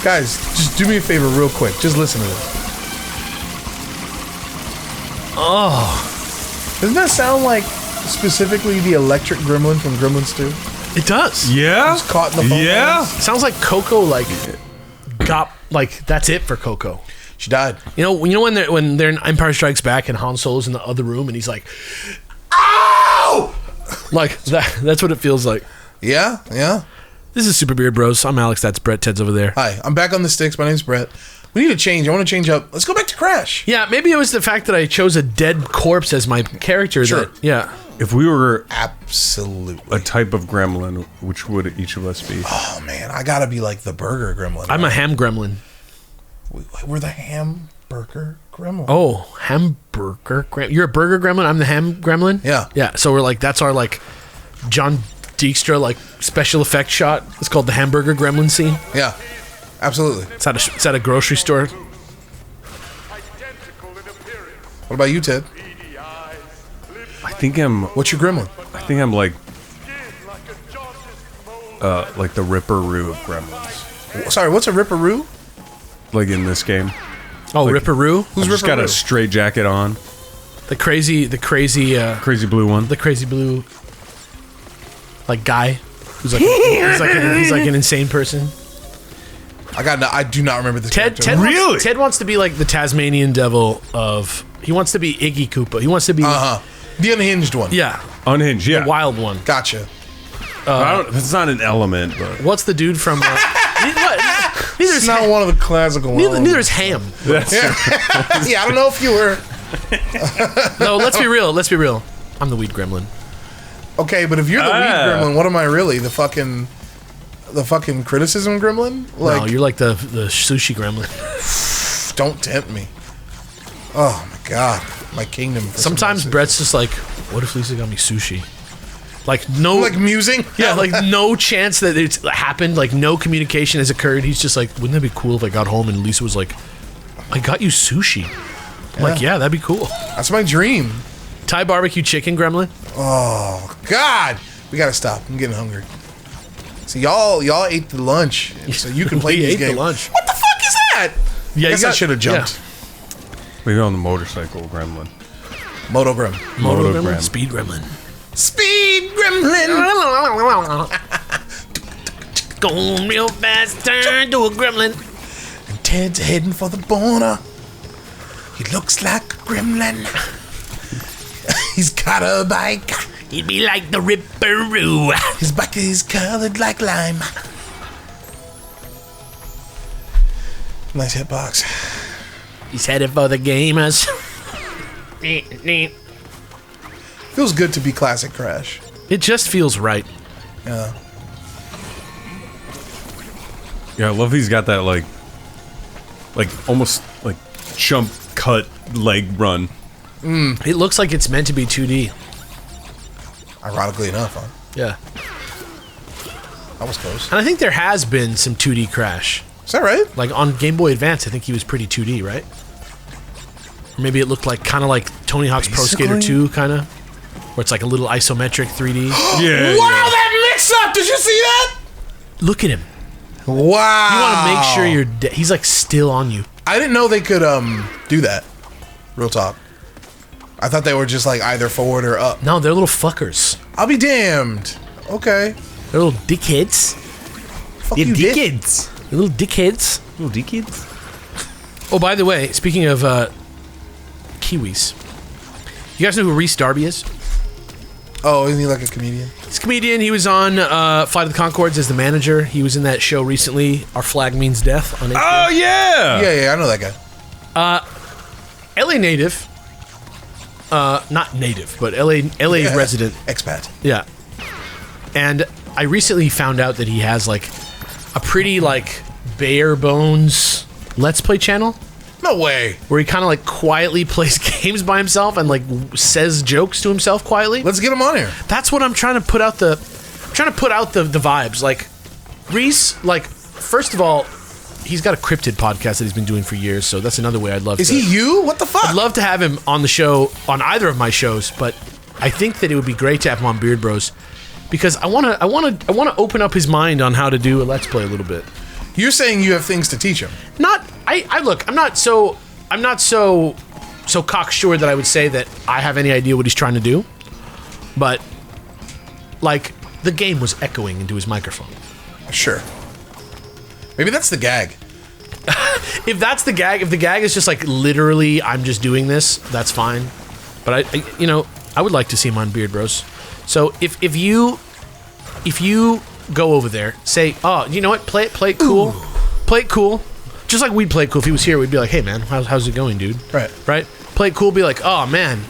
Guys, just do me a favor real quick. Just listen to this. Doesn't that sound like specifically the electric gremlin from Gremlins 2? It does. Yeah. Just caught in the phone lines? Sounds like Coco, like, got, like, that's it for Coco. She died. You know when they're in Empire Strikes Back and Han Solo's in the other room and he's like, "Ow!" Like that's what it feels like. Yeah. This is Super Beard Bros. I'm Alex. That's Brett. Ted's over there. Hi, I'm back on the sticks. My name's Brett. We need to change. I want to change up. Let's go back to Crash. Yeah, maybe it was the fact that I chose a dead corpse as my character. Sure. If we were Absolutely. a type of gremlin, which would each of us be? Oh, man. I got to be like the burger gremlin. I'm a ham gremlin. We're the hamburger gremlin. Oh, hamburger gremlin. You're a burger gremlin. I'm the ham gremlin. Yeah. Yeah. So we're like, that's our like John Dijkstra like special effect shot. It's called the hamburger gremlin scene. Yeah. Absolutely. It's at a grocery store. What about you, Ted? I think I'm What's your gremlin? like the Ripperoo of gremlins. Sorry, what's a ripperoo? Like in this game. Oh, Like- Ripperoo. I've just got a straight jacket on. The crazy Crazy blue one. the crazy blue like guy who's like he's like an insane person. I do not remember this Ted character. wants, Ted wants to be like the Tasmanian devil of he wants to be Iggy Koopa. He wants to be The unhinged one. yeah, Unhinged, yeah. the wild one. Gotcha. It's not an element, but What's the dude from neither It's is not one of the classical ones. neither is Ham. that's Yeah, I don't know if you were. No, let's be real. I'm the weed gremlin. Okay, but if you're the weed gremlin, what am I really? The fucking criticism gremlin? Like, No, you're like the sushi gremlin. don't tempt me. Oh my god, my kingdom. For Sometimes some Brett's just like, what if Lisa got me sushi? Like no, like musing. yeah, like no chance that it's happened. Like no communication has occurred. He's just like, wouldn't that be cool if I got home and Lisa was like, I got you sushi. I'm like, yeah, that'd be cool. That's my dream. Thai barbecue chicken gremlin. Oh god, we gotta stop. I'm getting hungry. So y'all ate the lunch, so you can play We this ate game. the lunch. What the fuck is that? Yeah, I guess I should have jumped. maybe on the motorcycle gremlin. Moto Grem. Moto Gremlin. gremlin. Speed gremlin. Speed Gremlin. Going real fast, turn to a gremlin. And Ted's heading for the border. He looks like a gremlin. He's got a bike. He'd be like the Ripperoo. His bike is colored like lime. Nice hitbox. He's headed for the gamers. Feels good to be classic Crash. It just feels right. Yeah. Yeah, I love he's got that like almost like jump cut leg run. It looks like it's meant to be 2D. Ironically enough, huh? Yeah. That was close. And I think there has been some 2D Crash. Is that right? Like on Game Boy Advance, I think he was pretty 2D, right? Or maybe it looked like kind of like Tony Hawk's Pro Skater Basically. 2, kind of, where it's like a little isometric 3D. Yeah. Wow, that mix up! Did you see that? Look at him. Wow. You want to make sure you're dead. He's like still on you. I didn't know they could do that. Real talk. I thought they were just like either forward or up. No, they're little fuckers. I'll be damned. Okay. They're little dickheads. Fuck you, dick. They're little dickheads. Little dickheads. Oh, by the way, speaking of Kiwis, you guys know who Reese Derby is? Oh, isn't he like a comedian? He's a comedian. He was on Flight of the Conchords as the manager. He was in that show recently, Our Flag Means Death on HBO. Oh yeah. Yeah, I know that guy. LA native. Not native, but LA resident. Expat. Yeah. And I recently found out that he has like a pretty like bare bones Let's Play channel No way. where he kind of like quietly plays games by himself and like says jokes to himself quietly. Let's get him on here. That's what I'm trying to put out the vibes. Like Reese, like first of all, he's got a cryptid podcast that he's been doing for years, so that's another way I'd love Is to. he you? What the fuck? I'd love to have him on the show, on either of my shows, but I think that it would be great to have him on Beard Bros because I want to open up his mind on how to do a Let's Play a little bit. You're saying you have things to teach him. I'm not so cocksure that I would say that I have any idea what he's trying to do. But like the game was echoing into his microphone. Sure. Maybe that's the gag. If that's the gag, if the gag is just like literally I'm just doing this, that's fine. But I would like to see him on Beard Bros. So if you go over there, say, oh, you know what? Play it cool. Ooh. Play it cool. Just like we'd play it cool. If he was here, we'd be like, hey man, how's it going, dude? Right. Play it cool. Be like, oh man,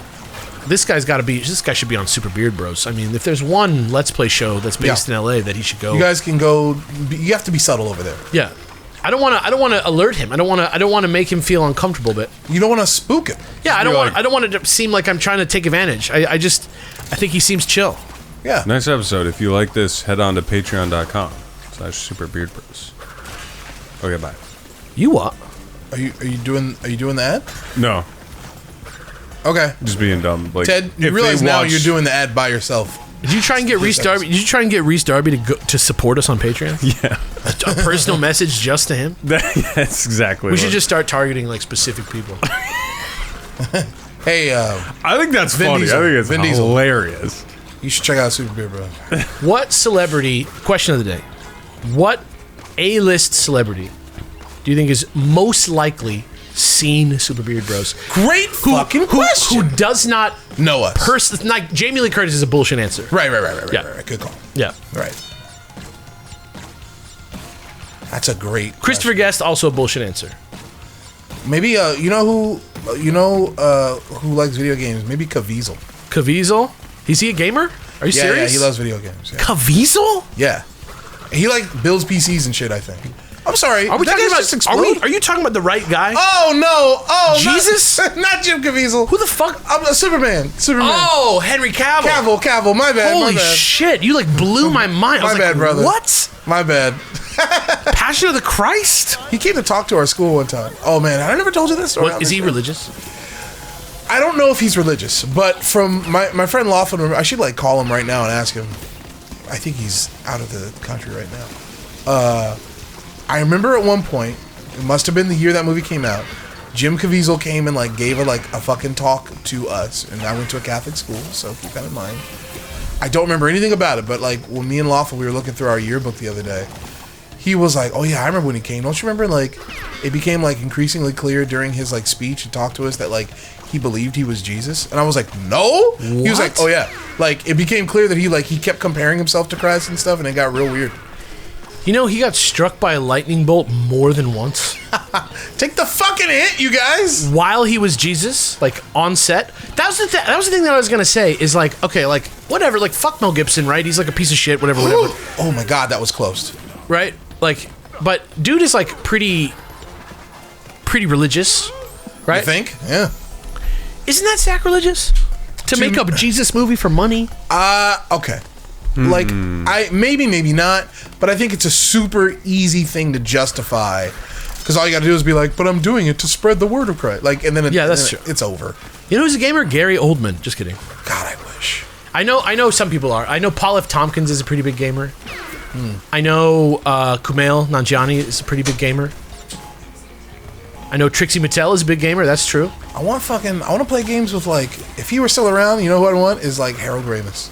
this guy should be on Super Beard Bros. I mean, if there's one Let's Play show that's based in LA that he should go. You guys can go. You have to be subtle over there. Yeah. I don't want to alert him. I don't want to make him feel uncomfortable. But you don't want to spook him. Yeah, I don't want it to seem like I'm trying to take advantage. I think he seems chill. Yeah. Nice episode. If you like this, head on to patreon.com/superbeardbros. Okay, bye. You what? Are you doing the ad? No. Okay. Just being dumb. Like, Ted, you realize now you're doing the ad by yourself. Did you try and get Reese Derby? Did you try and get Reese Derby to support us on Patreon? Yeah. A personal message just to him? That's exactly. We should just start targeting like specific people. Hey, I think that's Vin funny. Diesel. I think it's Vin Diesel. hilarious. You should check out Super Beard Bros. What celebrity? Question of the day. What A-list celebrity do you think is most likely seen Super Beard Bros? Great fucking question. Who does not know us? Like Jamie Lee Curtis is a bullshit answer. Right. Yeah. Good call. Yeah. Right. That's a great Christopher question. Guest, also a bullshit answer. Maybe you know who likes video games? Maybe Caviezel. Caviezel? Is he a gamer? Are you serious? Yeah, he loves video games. Yeah. Caviezel? Yeah. He like builds PCs and shit, I think. I'm sorry. Are we talking about? Just explode? Are you talking about the right guy? Oh no! Oh Jesus! Not Jim Caviezel. Who the fuck? I'm Superman. Oh, Henry Cavill. Cavill. My bad. Holy my bad. shit! You like blew my mind. My bad, brother. What? My bad. Passion of the Christ? He came to talk to our school one time. Oh man, I never told you this story. What, is he religious? I don't know if he's religious, but from my friend Laughlin, I should like call him right now and ask him. I think he's out of the country right now. I remember at one point, it must have been the year that movie came out, Jim Caviezel came and like gave a fucking talk to us, and I went to a Catholic school, so keep that in mind. I don't remember anything about it, but like when me and Laughlin, we were looking through our yearbook the other day, he was like, oh yeah, I remember when he came. Don't you remember like it became like increasingly clear during his like speech and talk to us that like he believed he was Jesus? And I was like, no? What? He was like, oh yeah. Like it became clear that he kept comparing himself to Christ and stuff, and it got real weird. You know, he got struck by a lightning bolt more than once. Take the fucking hit, you guys! While he was Jesus, like, on set. That was the thing that I was gonna say, is like, okay, like, whatever, like, fuck Mel Gibson, right? He's like a piece of shit, whatever. Oh my god, that was close. Right? Like, but dude is like pretty religious, right? You think? Yeah. Isn't that sacrilegious? To make up a Jesus movie for money? Okay. Like, maybe not, but I think it's a super easy thing to justify, because all you gotta do is be like, but I'm doing it to spread the word of Christ. Like, and then true. It's over. You know who's a gamer? Gary Oldman. Just kidding. God, I wish. I know some people are. I know Paul F. Tompkins is a pretty big gamer. I know Kumail Nanjiani is a pretty big gamer. I know Trixie Mattel is a big gamer. That's true. I want to play games with, like, if he were still around, you know who I'd want? Is, like, Harold Ramis.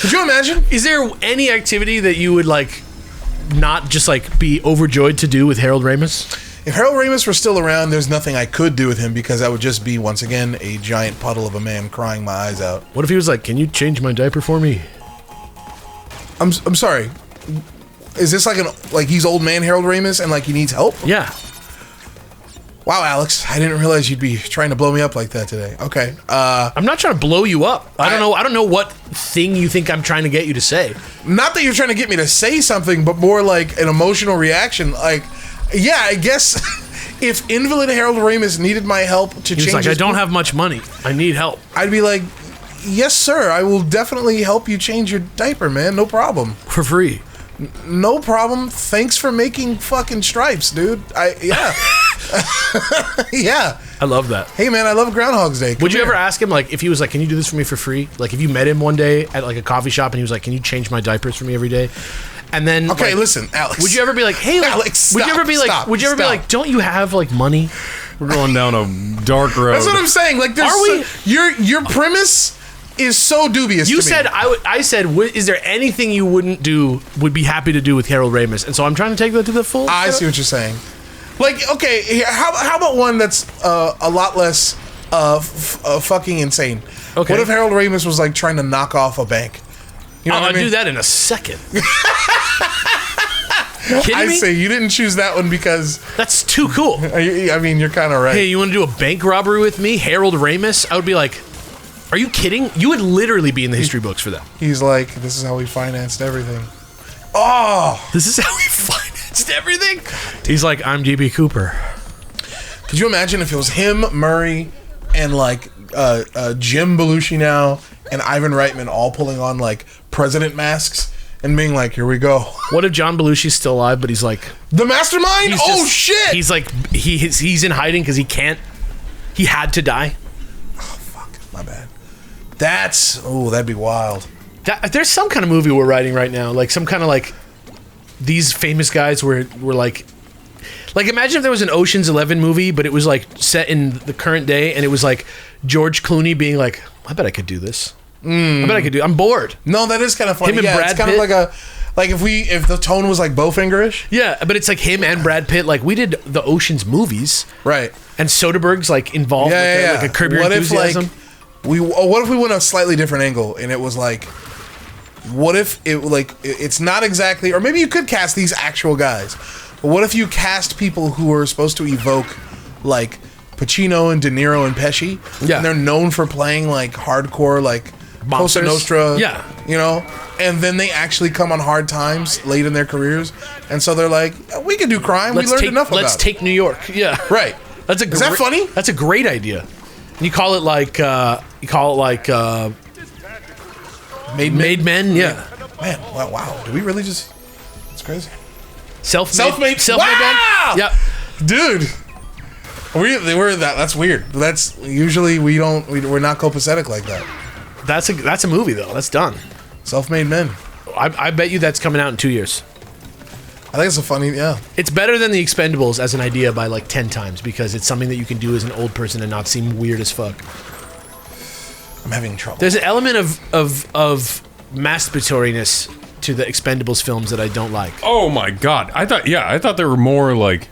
Could you imagine? Is there any activity that you would, like, not just, like, be overjoyed to do with Harold Ramis? If Harold Ramis were still around, there's nothing I could do with him, because that would just be, once again, a giant puddle of a man crying my eyes out. What if he was like, can you change my diaper for me? I'm sorry. Is this like he's old man Harold Ramis and, like, he needs help? Yeah. Wow, Alex, I didn't realize you'd be trying to blow me up like that today. Okay. I'm not trying to blow you up. I don't know what thing you think I'm trying to get you to say. Not that you're trying to get me to say something, but more like an emotional reaction. Like, yeah, I guess if invalid Harold Ramis needed my help to change He's like, his I don't have much money. I need help. I'd be like, yes, sir, I will definitely help you change your diaper, man. No problem. For free. No problem. Thanks for making fucking stripes, dude. Yeah. Yeah. I love that. Hey, man, I love Groundhog's Day. Would you ever ask him, like, if he was like, can you do this for me for free? Like, if you met him one day at, like, a coffee shop and he was like, can you change my diapers for me every day? And then, Okay, like, listen, Alex. would you ever be like, hey, like, Alex, would you ever be like, stop, would you ever be stop. like, don't you have, like, money? We're going down a dark road. That's what I'm saying. Like, there's Are we- your premise is so dubious. You to said, me. I said, is there anything you would be happy to do with Harold Ramis? And so I'm trying to take that to the full. I see what you're saying. Like, okay, here, how about one that's a lot less fucking insane? Okay. What if Harold Ramis was like trying to knock off a bank? You know what I I'll mean? do that in a second. Kidding I me? say you didn't choose that one because That's too cool. I mean you're kind of right. Hey, you want to do a bank robbery with me, Harold Ramis? I would be like, are you kidding? You would literally be in the history books for that. He's like, this is how we financed everything. Oh, This is how we financed everything. He's like, I'm DB Cooper. could you imagine if it was him, Murray, and like Jim Belushi now and Ivan Reitman all pulling on like president masks and being like, here we go. What if John Belushi's still alive, but he's like, The mastermind? he's Oh just- shit! He's like, he's in hiding because he had to die. My bad. That'd be wild. There's some kind of movie we're writing right now, like some kind of like these famous guys were like imagine if there was an Ocean's 11 movie, but it was like set in the current day, and it was like George Clooney being like, I bet I could do this. I bet I could do. I'm bored. No, that is kind of funny. Him and yeah, Brad it's kind Pitt. of like if the tone was like Bowfingerish. Yeah, but it's like him and Brad Pitt. Like we did the Ocean's movies, Right. and Soderbergh's like involved with like a Curb Your What if Enthusiasm. like what if we went a slightly different angle and it was like, what if it like it's not exactly, or maybe you could cast these actual guys, but what if you cast people who are supposed to evoke like Pacino and De Niro and Pesci? Yeah. And they're known for playing like hardcore like Cosa Mobsters? Nostra. Yeah. You know? And then they actually come on hard times late in their careers. And so they're like, we can do crime. We learned enough about Let's it. take New York. Yeah, Right. That's Is that funny? That's a great idea. And you call it like Made Men. Yeah, Man, wow. Did we really just... It's crazy. self-made Wow! men. Yep. Dude. We're that's weird. That's usually we're not copacetic like that. That's a movie though. That's done. Self-made men. I bet you that's coming out in 2 years. I think it's a funny, yeah. It's better than the Expendables as an idea by like 10 times because it's something that you can do as an old person and not seem weird as fuck. I'm having trouble. There's an element of masturbatoriness to the Expendables films that I don't like. Oh my god! I thought they were more like,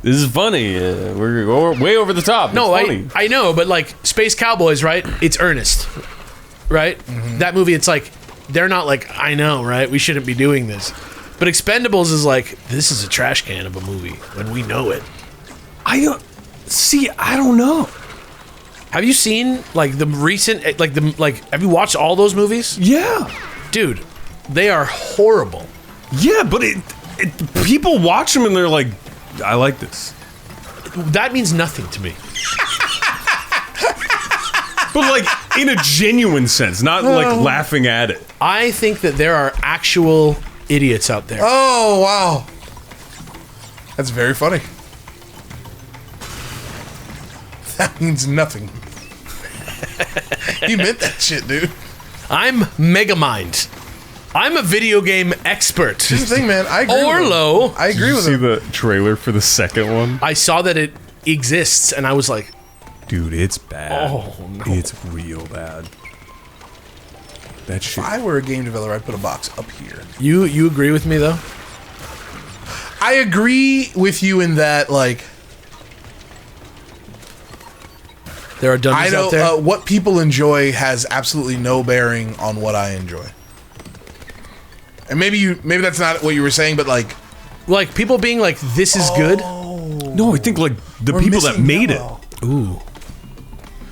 this is funny. We're way over the top. No, it's funny. I know, but like Space Cowboys, right? It's earnest, right? That movie, it's like they're not like, I know, right? We shouldn't be doing this. But Expendables is like, this is a trash can of a movie when we know it. I don't know. Have you seen like the recent have you watched all those movies? Yeah, Dude, they are horrible. yeah, but it people watch them and they're like, I like this. That means nothing to me. But like in a genuine sense, not like laughing at it. I think that there are actual idiots out there. Oh, wow. That's very funny. That means nothing. You meant that shit, dude. I'm Megamind. I'm a video game expert. Here's the thing, man. I agree with him. Orlo. I agree Did you with see him. the trailer for the second one? I saw that it exists, and I was like, Dude, it's bad. Oh, no. It's real bad. That shit. If I were a game developer, I'd put a box up here. you agree with me, though? I agree with you in that, like, There are I dummies know out there. what people enjoy has absolutely no bearing on what I enjoy. And maybe that's not what you were saying, but like, Like, people being like, this is good. No, I think like the we're people that missing made yellow. Ooh.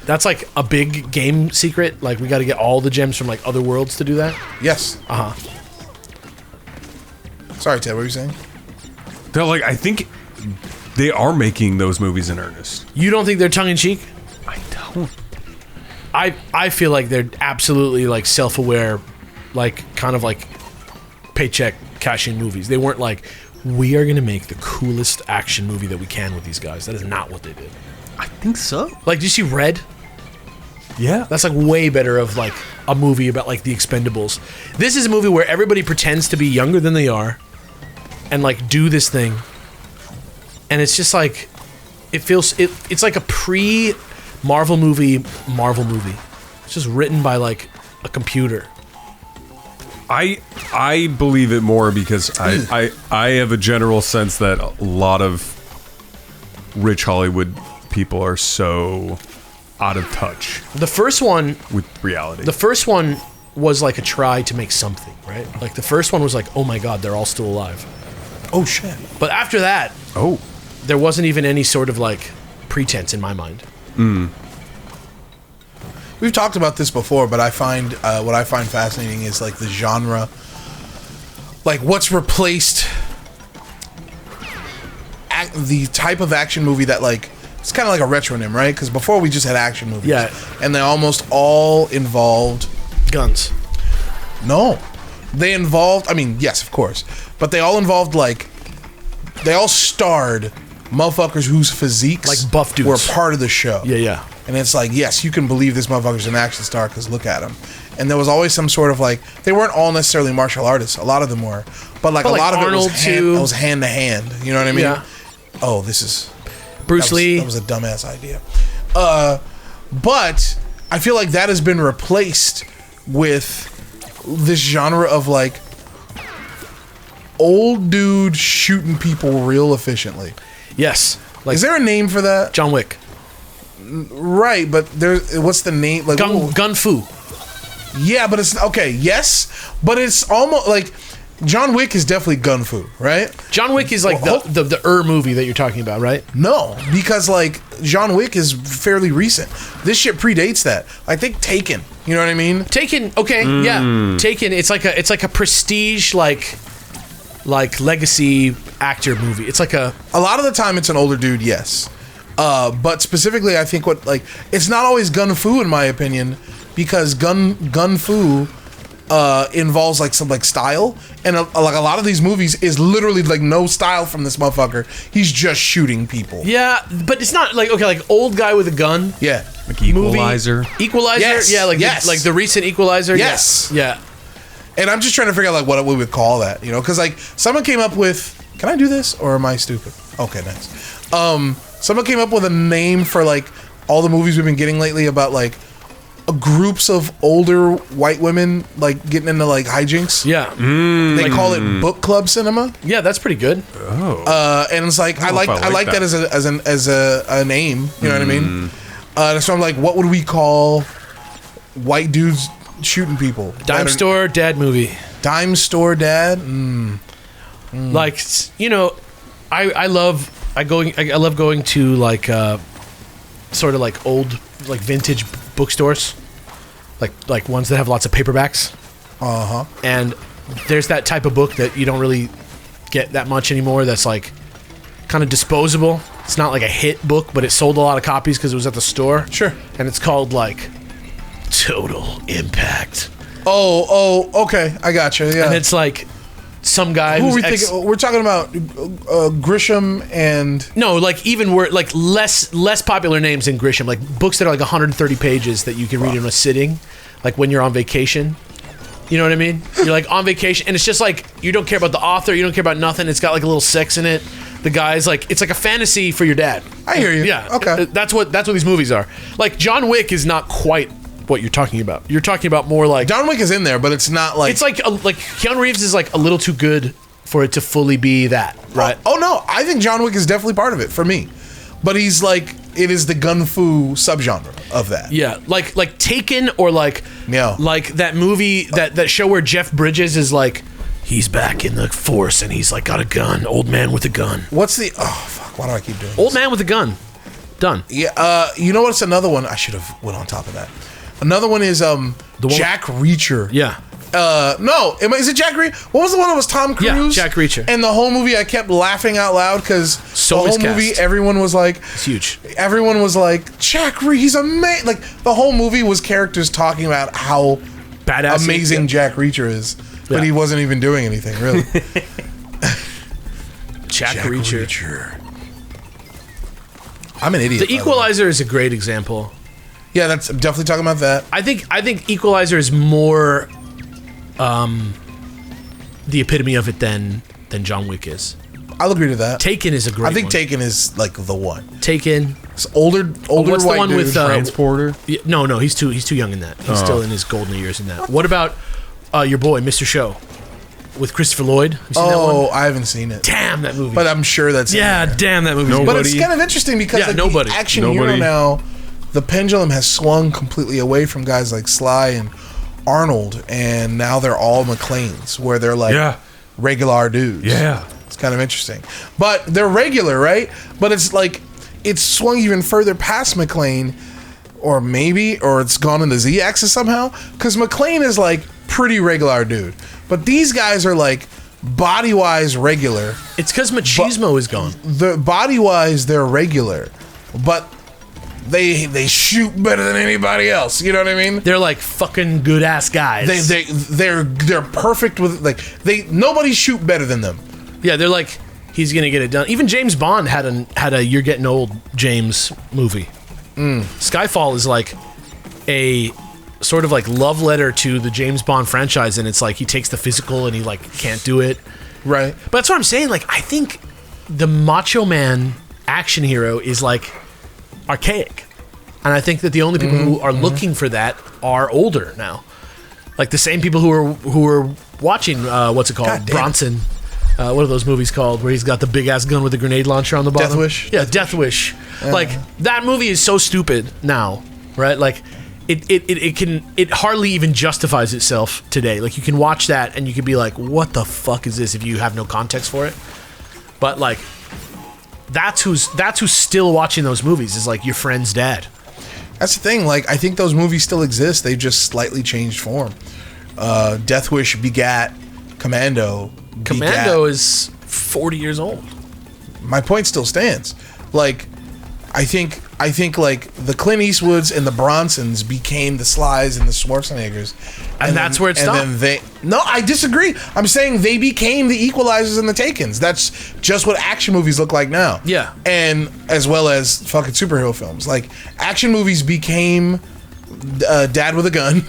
That's like a big game secret. Like, we got to get all the gems from like other worlds to do that. Yes. Uh-huh. Sorry, Ted. What were you saying? They're like, I think they are making those movies in earnest. You don't think they're tongue-in-cheek? I don't. I feel like they're absolutely like self-aware, like kind of like paycheck cashing movies. They weren't like, we are going to make the coolest action movie that we can with these guys. That is not what they did. I think so. Like, did you see Red? Yeah. That's like way better of like a movie about like the Expendables. This is a movie where everybody pretends to be younger than they are and like do this thing. And it's just like, it's like a pre-Marvel movie. It's just written by like a computer. I believe it more because I have a general sense that a lot of rich Hollywood people are so out of touch The first one with reality. The first one was like a try to make something, right? Like the first one was like, oh my god, they're all still alive. Oh shit. But after that, there wasn't even any sort of like pretense in my mind. We've talked about this before, but I find what I find fascinating is like the genre, like what's replaced the type of action movie that like it's kind of like a retronym, right? Because before we just had action movies, and they almost all involved guns. No, they involved. I mean, yes, of course, but they all involved like they all starred motherfuckers whose physiques like buff dudes were part of the show. Yeah. And it's like, yes, you can believe this motherfucker's an action star because look at him. And there was always some sort of like, they weren't all necessarily martial artists. A lot of them were, but like a lot of Arnold it was hand to hand. You know what I mean? Yeah. Oh, this is Bruce Lee. That was a dumbass idea. But I feel like that has been replaced with this genre of like old dude shooting people real efficiently. Yes. Like, is there a name for that? John Wick. Right, but what's the name? Like Gunfu. Yeah, but it's okay. Yes, but it's almost like John Wick is definitely Gunfu, right? John Wick is like the movie that you're talking about, right? No, because like John Wick is fairly recent. This shit predates that. I think Taken. You know what I mean? Taken. Okay, yeah. Taken. It's like a prestige like legacy actor movie. It's like a lot of the time it's an older dude, yes. But specifically, I think it's not always gun fu in my opinion, because gun fu involves like some like style, and like a lot of these movies is literally like no style from this motherfucker. He's just shooting people. Yeah, but it's not like like old guy with a gun. Yeah, like Equalizer. Equalizer. Yes. Yeah, like the recent Equalizer. Yes. Yeah. And I'm just trying to figure out like what we would call that, you know, because like someone came up with. Can I do this or am I stupid? Okay, nice. Someone came up with a name for like all the movies we've been getting lately about like groups of older white women like getting into like hijinks. Yeah. They call it book club cinema. Yeah, that's pretty good. Oh. And it's like I like that as a name. You know what I mean? So I'm like, what would we call white dudes shooting people? Dime store dad movie. Dime store dad. Like, you know, I love going to like sort of like old like vintage bookstores, like ones that have lots of paperbacks. And there's that type of book that you don't really get that much anymore. That's like kind of disposable. It's not like a hit book, but it sold a lot of copies because it was at the store. Sure. And it's called like Total Impact. Oh, okay, I gotcha. Yeah. And it's like some guy who's we're talking about Grisham and no, like even like less popular names than Grisham, like books that are like 130 pages that you can read in a sitting, like when you're on vacation. You know what I mean? You're like on vacation, and it's just like you don't care about the author, you don't care about nothing. It's got like a little sex in it. The guy's like, it's like a fantasy for your dad. I hear you. Yeah. Okay. That's what these movies are. Like John Wick is not quite what you're talking about. You're talking about more like John Wick is in there, but it's not like it's like Keanu Reeves is like a little too good for it to fully be that, right? Oh no, I think John Wick is definitely part of it for me, but he's like it is the gun fu subgenre of that. Yeah, like Taken or like that movie that show where Jeff Bridges is like he's back in the force and he's like got a gun, old man with a gun. What's the fuck? Why do I keep doing old this? Man with a gun? Done. Yeah. You know what's another one? I should have went on top of that. Another one is Jack Reacher. Yeah. No, is it Jack Reacher? What was the one that was Tom Cruise? Yeah, Jack Reacher. And the whole movie, I kept laughing out loud because the whole movie, everyone was like, it's huge. Everyone was like, Jack Reacher, he's amazing. Like the whole movie was characters talking about how badass amazing Jack Reacher is, but he wasn't even doing anything really. Jack Reacher. I'm an idiot. The Equalizer is a great example. Yeah, I'm definitely talking about that. I think Equalizer is more the epitome of it than John Wick is. I'll agree to that. Taken is a great one. I think Taken is like the one. Taken. It's older What's white the one dude. with Transporter? No, he's too young in that. He's still in his golden years in that. What about your boy, Mr. Show, with Christopher Lloyd? Have you seen that one? I haven't seen it. Damn that movie. But I'm sure that's damn that movie. But it's kind of interesting because the action hero now, the pendulum has swung completely away from guys like Sly and Arnold, and now they're all McClanes, where they're like regular dudes. Yeah. It's kind of interesting. But they're regular, right? But it's like, it's swung even further past McClane, or it's gone in the Z-axis somehow, because McClane is like pretty regular dude. But these guys are like body-wise regular. It's because machismo is gone. The body-wise, they're regular, but they shoot better than anybody else. You know what I mean? They're like fucking good ass guys. They're perfect with nobody shoot better than them. Yeah, they're like, he's gonna get it done. Even James Bond had a You're Getting Old James movie. Skyfall is like a sort of like love letter to the James Bond franchise, and it's like he takes the physical and he like can't do it. Right. But that's what I'm saying. Like, I think the Macho Man action hero is like archaic, and I think that the only people who are looking for that are older now. Like the same people who are watching what's it called, Bronson. What are those movies called where he's got the big ass gun with the grenade launcher on the bottom? Death Wish. Yeah, Death Wish. Like that movie is so stupid now, right? Like it hardly even justifies itself today. Like you can watch that and you can be like, what the fuck is this, if you have no context for it? But like that's who's still watching those movies, is like your friend's dad. That's the thing. Like, I think those movies still exist. They just slightly changed form. Death Wish begat Commando. Commando is 40 years old. My point still stands. Like, I think like the Clint Eastwoods and the Bronsons became the Slys and the Schwarzeneggers, and that's where it stopped. And then no, I disagree. I'm saying they became the Equalizers and the Takens. That's just what action movies look like now. Yeah, and as well as fucking superhero films. Like, action movies became Dad with a Gun,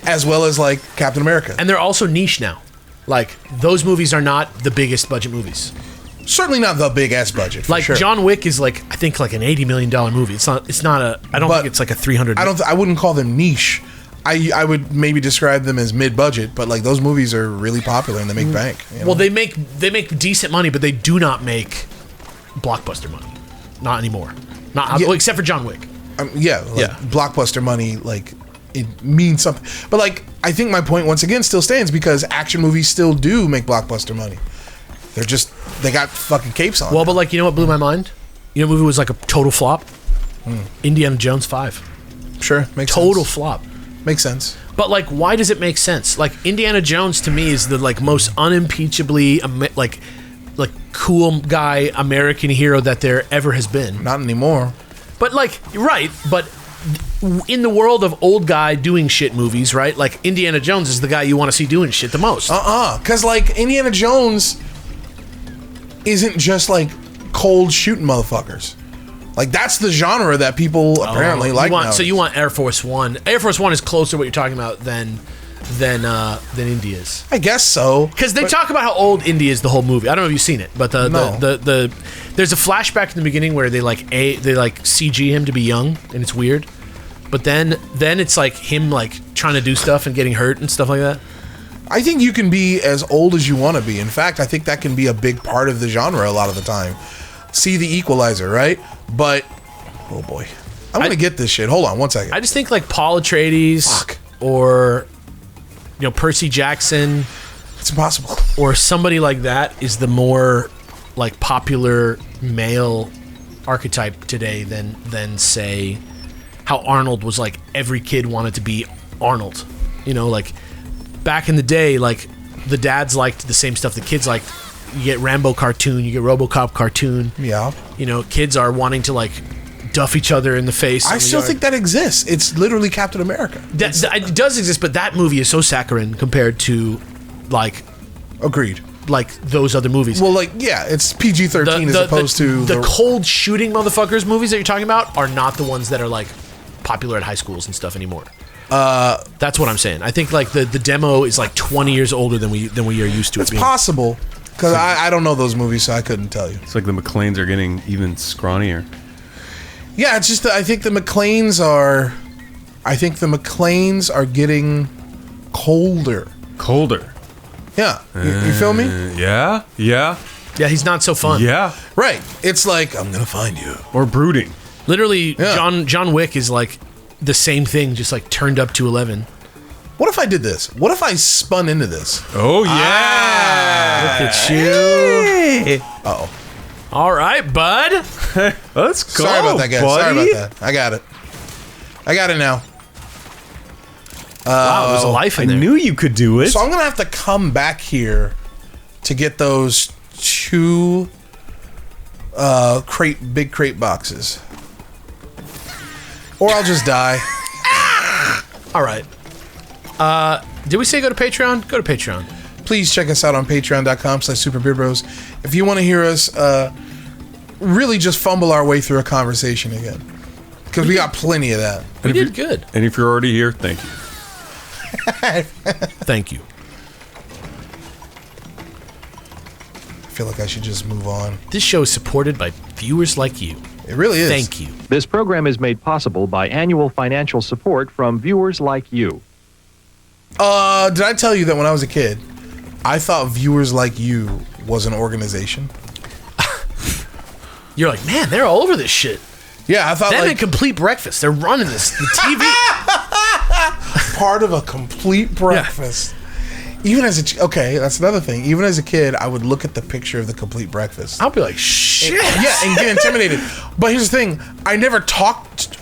as well as like Captain America. And they're also niche now. Like, those movies are not the biggest budget movies. Certainly not the big ass budget. Like, sure. John Wick is like, I think like an $80 million movie. It's not a. I don't think it's like a 300. I wouldn't call them niche. I would maybe describe them as mid-budget, but like those movies are really popular and they make bank. You know? Well, they make decent money, but they do not make blockbuster money. Not anymore. Well, except for John Wick. Blockbuster money, like, it means something. But like, I think my point once again still stands, because action movies still do make blockbuster money. They got fucking capes on. Well, but like, you know what blew my mind? You know, what movie was like a total flop? Indiana Jones 5. Sure, makes total sense. flop. Makes sense. But like, why does it make sense? Like, Indiana Jones to me is the like most unimpeachably like cool guy American hero that there ever has been. Not anymore. But like, right? But in the world of old guy doing shit movies, right? Like, Indiana Jones is the guy you want to see doing shit the most. Because like Indiana Jones isn't just like cold shooting motherfuckers. Like, that's the genre that people apparently like now. So you want Air Force One? Air Force One is closer to what you're talking about than Indy is. I guess so. Because they talk about how old Indy is the whole movie. I don't know if you've seen it, but the there's a flashback in the beginning where they CG him to be young, and it's weird. But then it's like him like trying to do stuff and getting hurt and stuff like that. I think you can be as old as you want to be. In fact, I think that can be a big part of the genre a lot of the time. See The Equalizer, right? But, oh boy. I'm going to get this shit. Hold on one second. I just think like Paul Atreides or, you know, Percy Jackson. It's impossible. Or somebody like that is the more like popular male archetype today than say how Arnold was like every kid wanted to be Arnold. You know, like back in the day, like the dads liked the same stuff the kids liked. You get Rambo cartoon, you get RoboCop cartoon. Yeah. You know, kids are wanting to like duff each other in the face. I still think that exists. It's literally Captain America. It does exist, but that movie is so saccharine compared to like. Agreed. like those other movies. Well, like, yeah, it's PG-13 as opposed to the cold shooting motherfuckers movies that you're talking about are not the ones that are like popular at high schools and stuff anymore. That's what I'm saying. I think like the demo is like 20 years older than we are used to. It's possible because I don't know those movies, so I couldn't tell you. It's like the McClanes are getting even scrawnier. Yeah, it's just that I think the McClanes are getting colder. Colder. Yeah, you feel me? Yeah. Yeah, he's not so fun. Yeah. Right. It's like I'm gonna find you. Or brooding. Literally, Yeah. John Wick is like the same thing, just like turned up to 11. What if I did this? What if I spun into this? Oh yeah. Look at you. Uh-oh. All right, bud. Let's go. Sorry about that, guys. Buddy. Sorry about that. I got it now. Wow, there's a life I in there. knew you could do it. So I'm gonna have to come back here to get those 2 big crate boxes, or I'll just die. All right. Did we say go to Patreon? Go to Patreon. Please check us out on patreon.com/superbeardbros if you want to hear us really just fumble our way through a conversation again, because we got plenty of that. We did good. And if you're already here, thank you. Thank you. I feel like I should just move on. This show is supported by viewers like you. It really is. Thank you. This program is made possible by annual financial support from viewers like you. Did I tell you that when I was a kid, I thought Viewers Like You was an organization? You're like, man, they're all over this shit. Yeah, I thought Them like and Complete Breakfast. They're running the TV. part of a complete breakfast. Even as okay, that's another thing. Even as a kid, I would look at the picture of the complete breakfast. I'll be like, shit. And get intimidated. But here's the thing: I never talked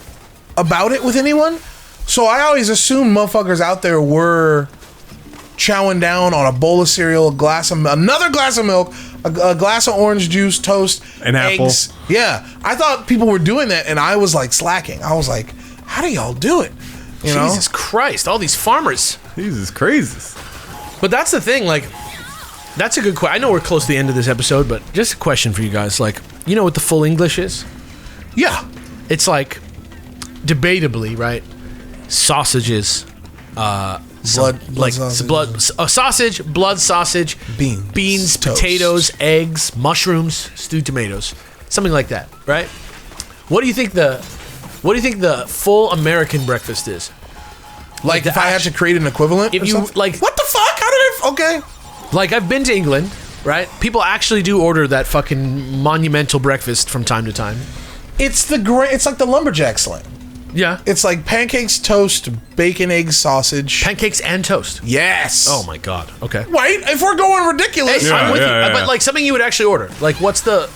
about it with anyone, so I always assumed motherfuckers out there were chowing down on a bowl of cereal, another glass of milk, a glass of orange juice, toast, An eggs. apple. Yeah, I thought people were doing that, and I was like slacking. I was like, how do y'all do it? You know? Jesus Christ, all these farmers. Jesus crazy. But that's the thing, like, that's a good question. I know we're close to the end of this episode, but just a question for you guys. Like, you know what the full English is? Yeah. It's like, debatably, right? Sausages, sausage, blood sausage, beans, toast. potatoes, eggs, mushrooms, stewed tomatoes, something like that, right? What do you think the full American breakfast is? Like if I had to create an equivalent, if or you something? like, what the fuck? How did it? Okay. Like I've been to England, right? People actually do order that fucking monumental breakfast from time to time. It's like the lumberjack slam. Yeah, It's like pancakes, toast, bacon, eggs, sausage. pancakes and toast. Yes. Oh my god. Okay. Wait, if we're going ridiculous, I'm with you. yeah. But like something you would actually order. Like what's the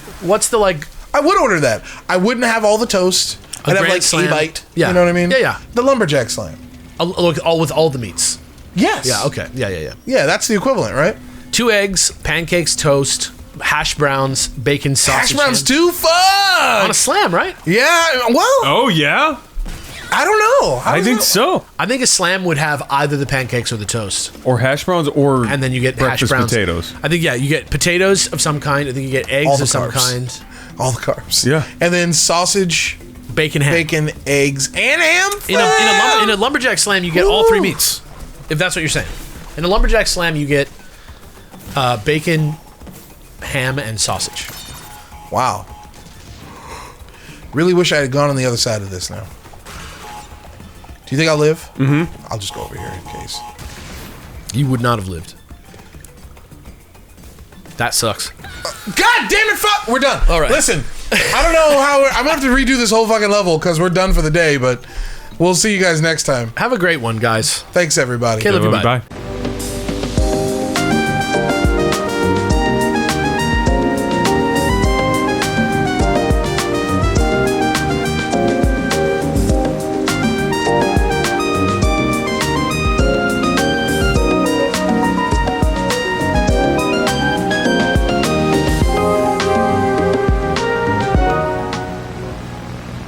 like I would order that. I wouldn't have all the toast. I'd have grand like slam. a bite. Yeah. You know what I mean? Yeah, yeah. The lumberjack slam. all with all the meats? Yes. Yeah. Okay. Yeah. Yeah, that's the equivalent, right? 2 eggs, pancakes, toast, hash browns, bacon, sausage. Hash browns ham. too. Fuck. On a slam, right? Yeah. Well, Oh yeah, I don't know. I think so. I think a slam would have either the pancakes or the toast, Or hash browns, or and then you get hash breakfast browns. potatoes. I think you get potatoes of some kind. I think you get eggs All the of some carbs. kind. All the carbs. Yeah. And then sausage, Bacon, ham. bacon, eggs, and ham. In a lumberjack slam, you get all 3 meats. If that's what you're saying. In a lumberjack slam, you get bacon, ham, and sausage. Wow. Really wish I had gone on the other side of this now. Do you think I'll live? Mm-hmm. I'll just go over here in case. You would not have lived. That sucks. God damn it, fuck! We're done. All right. Listen, I don't know how... I'm going to have to redo this whole fucking level because we're done for the day, but we'll see you guys next time. Have a great one, guys. Thanks, everybody. Okay, love you, bye. Bye.